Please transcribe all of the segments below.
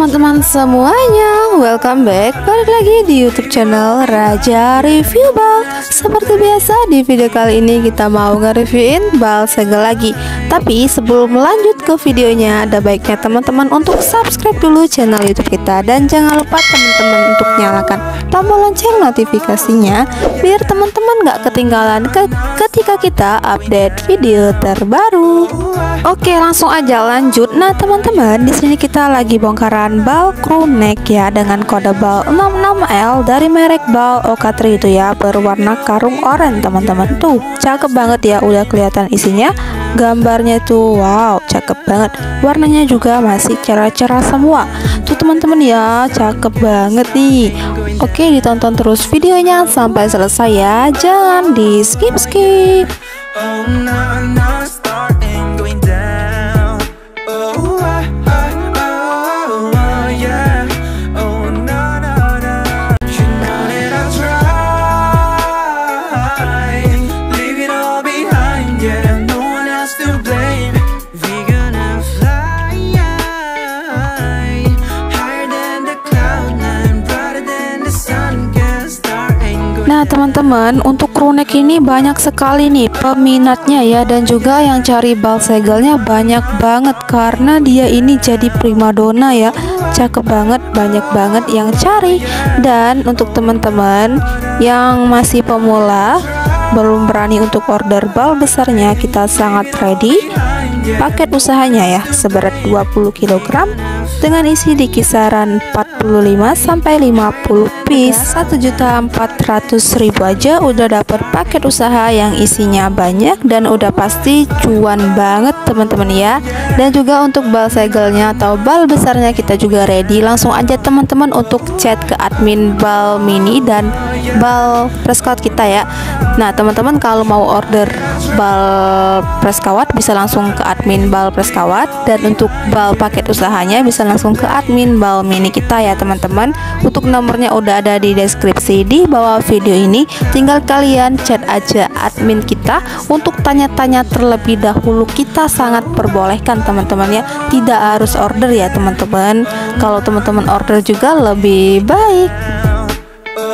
teman-teman semuanya, welcome back, balik lagi di YouTube channel Raja Review Bal. Seperti biasa di video kali ini kita mau nge-reviewin bal segel lagi. Tapi sebelum lanjut ke videonya, ada baiknya teman-teman untuk subscribe dulu channel YouTube kita. Dan jangan lupa teman-teman untuk nyalakan tombol lonceng notifikasinya, biar teman-teman gak ketinggalan ketika kita update video terbaru. Oke, langsung aja lanjut. Nah teman-teman, di sini kita lagi bongkaran bal crew neck ya, dengan kode bal 66L dari merek bal Oka3 itu ya, berwarna karung oranye teman-teman. Tuh cakep banget ya, udah kelihatan isinya, gambarnya tuh wow cakep banget, warnanya juga masih cerah-cerah semua tuh teman-teman ya, cakep banget nih. Oke, ditonton terus videonya sampai selesai ya, jangan di skip-skip. Nah teman-teman, untuk crew neck ini banyak sekali nih peminatnya ya, dan juga yang cari bal segelnya banyak banget karena dia ini jadi primadona ya, cakep banget, banyak banget yang cari. Dan untuk teman-teman yang masih pemula, belum berani untuk order bal besarnya, kita sangat ready. Paket usahanya ya seberat 20 kg dengan isi di kisaran 45 sampai 50 piece. 1.400.000 aja udah dapat paket usaha yang isinya banyak dan udah pasti cuan banget teman-teman ya. Dan juga untuk bal segelnya atau bal besarnya kita juga ready. Langsung aja teman-teman untuk chat ke admin bal mini dan bal press kawat kita ya. Nah teman-teman kalau mau order bal press kawat bisa langsung ke admin bal press kawat, dan untuk bal paket usahanya bisa langsung ke admin bal mini kita ya teman-teman. Untuk nomornya udah ada di deskripsi di bawah video ini, tinggal kalian chat aja admin kita untuk tanya-tanya terlebih dahulu. Kita sangat perbolehkan teman-teman ya, tidak harus order ya teman-teman. Kalau teman-teman order juga lebih baik.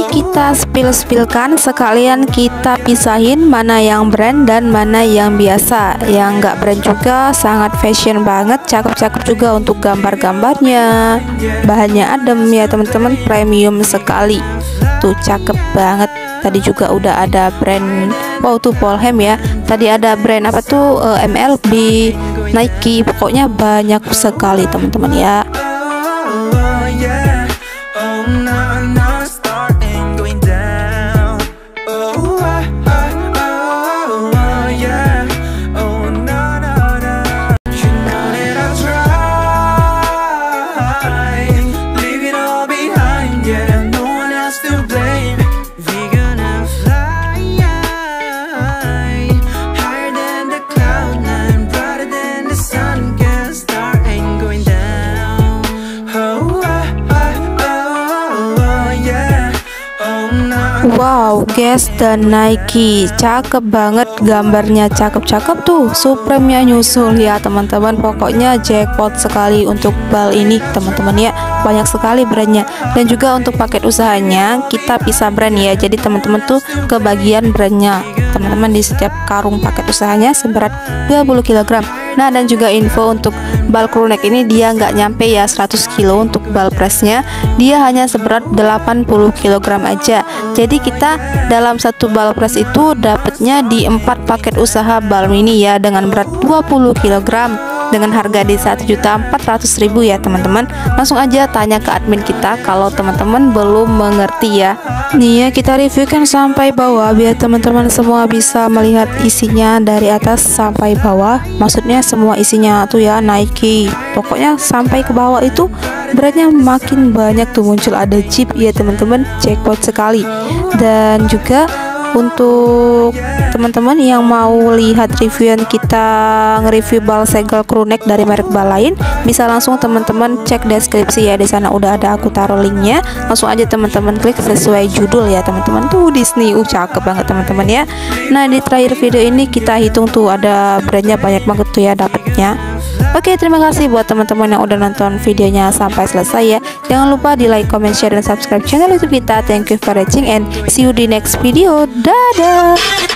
Kita spill-spillkan sekalian, kita pisahin mana yang brand dan mana yang biasa. Yang nggak brand juga sangat fashion banget, cakep-cakep juga untuk gambar-gambarnya. Bahannya adem ya teman-teman, premium sekali. Tuh cakep banget. Tadi juga udah ada brand, wow tuh Polhem ya. Tadi ada brand apa tuh, MLB, Nike, pokoknya banyak sekali teman-teman ya. Wow guys, dan Nike cakep banget, gambarnya cakep-cakep tuh, Supreme-nya nyusul ya teman-teman. Pokoknya jackpot sekali untuk bal ini teman-teman ya, banyak sekali brandnya. Dan juga untuk paket usahanya kita pisah brand ya, jadi teman-teman tuh kebagian brandnya teman-teman di setiap karung paket usahanya seberat 20 kg. Nah dan juga info untuk bal crew neck ini, dia nggak nyampe ya 100 kg untuk bal pressnya, dia hanya seberat 80 kg aja. Jadi kita dalam satu bal press itu dapatnya di 4 paket usaha bal mini ya, dengan berat 20 kg dengan harga di 1.400.000 ya teman-teman. Langsung aja tanya ke admin kita kalau teman-teman belum mengerti ya. Nih ya, kita reviewkan sampai bawah biar teman-teman semua bisa melihat isinya dari atas sampai bawah. Maksudnya semua isinya tuh ya Nike, pokoknya sampai ke bawah itu brandnya makin banyak tuh muncul. Ada Jeep ya teman-teman, jackpot sekali. Dan juga untuk teman-teman yang mau lihat reviewan kita nge-review bal segel crew neck dari merek bal lain, bisa langsung teman-teman cek deskripsi ya, di sana udah ada, aku taruh linknya. Langsung aja teman-teman klik sesuai judul ya teman-teman. Tuh Disney, cakep banget teman-teman ya. Nah di terakhir video ini kita hitung tuh ada brandnya banyak banget tuh ya dapatnya. Oke, terima kasih buat teman-teman yang udah nonton videonya sampai selesai ya. Jangan lupa di like, comment, share, dan subscribe channel YouTube kita. Thank you for watching and see you di next video. Dadah.